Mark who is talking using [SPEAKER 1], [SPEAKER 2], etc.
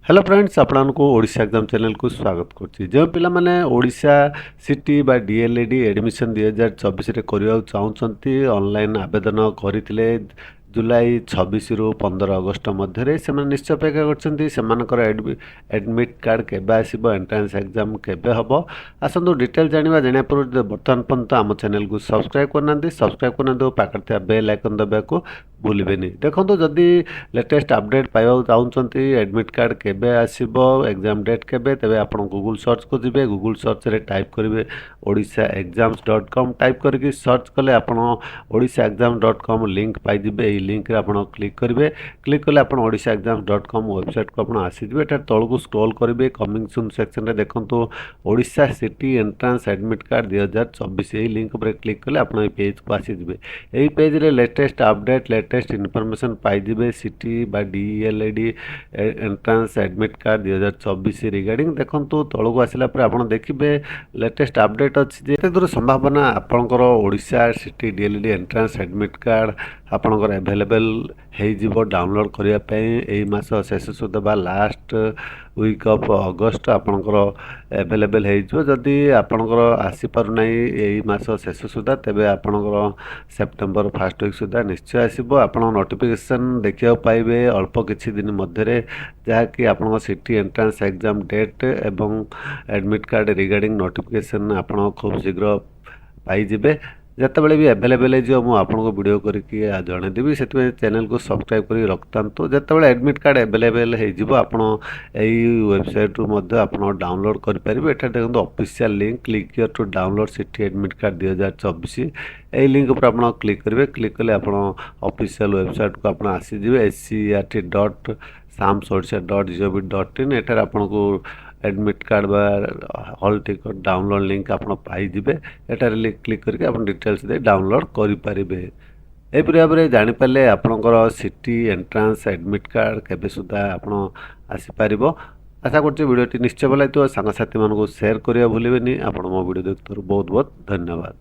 [SPEAKER 1] Hello friends आपको Odisha exam channel को स्वागत करछि जो पिला माने ओडिशा सिटी बा डीएलएडी एडमिशन 2024 रे करिया चाहुचंती ऑनलाइन आवेदन करितले जुलाई 26 रु 15 अगस्त मध्य से निश्चय अपेक्षा कर एडमिट कार्ड केबे आसीबो एंट्रेंस एग्जाम केबे हबो आसंतु डिटेल जानिबा जानिया पूर्व बर्तमान पर्यंत आम चैनल को सब्सक्राइब करना पाखे बेल आइकन दबाको भूलिबेनी देखो जदि लेटेस्ट अपडेट पाइबा चाहते एडमिट कार्ड केबे आसीबो एग्जाम डेट केबे तेबे आपण गूगल सर्च को जिबे गूगल सर्च रे टाइप करिवे odishaexams.com टाइप करके सर्च कले आपण odishaexams.com लिंक पाई जिबे ए लिंक रे आपण क्लिक करिवे क्लिक कले आपण odishaexams.com वेबसाइट को आपण आसी जिबे एटा तळ को स्क्रॉल करिवे कमिंग सून सेक्शन रे देखंतु Odisha city entrance admit card 2024 ए लिंक पर क्लिक कले आपण ए पेज को आसी जिबे ए पेज रे लेटेस्ट अपडेट लेटेस्ट इनफॉरमेशन पाई जिबे सिटी बा डीएलएडी एंट्रेंस एडमिट कार्ड 2024 रिगार्डिंग देखंतु तळ को आसिला पर आपण देखिबे लेटेस्ट अपडेट अछि जे दूर संभावना आपनकर Odisha CT DElEd entrance admit card आपनकर अवेलेबल हे जिवो डाउनलोड करिया पे एई मास शेष सुधा बा लास्ट वीक ऑफ अगस्त आपनकर अवेलेबल हे जिवो जदी आपनकर आसी पारु नै एई मास शेष सुधा तेबे आपनकर सेप्टेम्बर फर्स्ट वीक सुधा निश्चय आसीबो आपण नोटिफिकेशन देखिया पाइबे अल्प किछि दिन मध्यरे जहाँकि आपन सिटी एंट्रेंस एग्जाम डेट एवं एडमिट कार्ड रिगार्डिंग नोटिफिकेशन आपण खूब शीघ्र पाई जिबे जितेबाला भी अवेलेबल है मुझे आपको वीडियो करके जनईदेवी से चैनल को सब्सक्राइब कर रखता जितेबाला एडमिट कार्ड अवेलेबल हो वेबसाइट रू डाउनलोड करेंगे एटा देखो official link click here to download CET admit card 2024 यही लिंक पर आप क्लिक करेंगे क्लिक कले आप ऑफिशियल वेबसाइट को आप आसीजे scrt.samsodisha.gov.in एठार आपको एडमिट कार्ड बा हॉल टिकट डाउनलोड लिंक आप पाइबे एटार क्लिक करके आप डिटेल्स दे डाउनलोड करेंगे एपरी भाव में जापारे आपणकर सिटी एंट्रेंस एडमिट कार्ड केबे सुधा आप आसीपर आशा कर वीडियो निश्चय भल लगे सांगसाथी मानक शेयर करिया भूलिबेनी आपण मो वीडियो देखिथार बहुत बहुत धन्यवाद।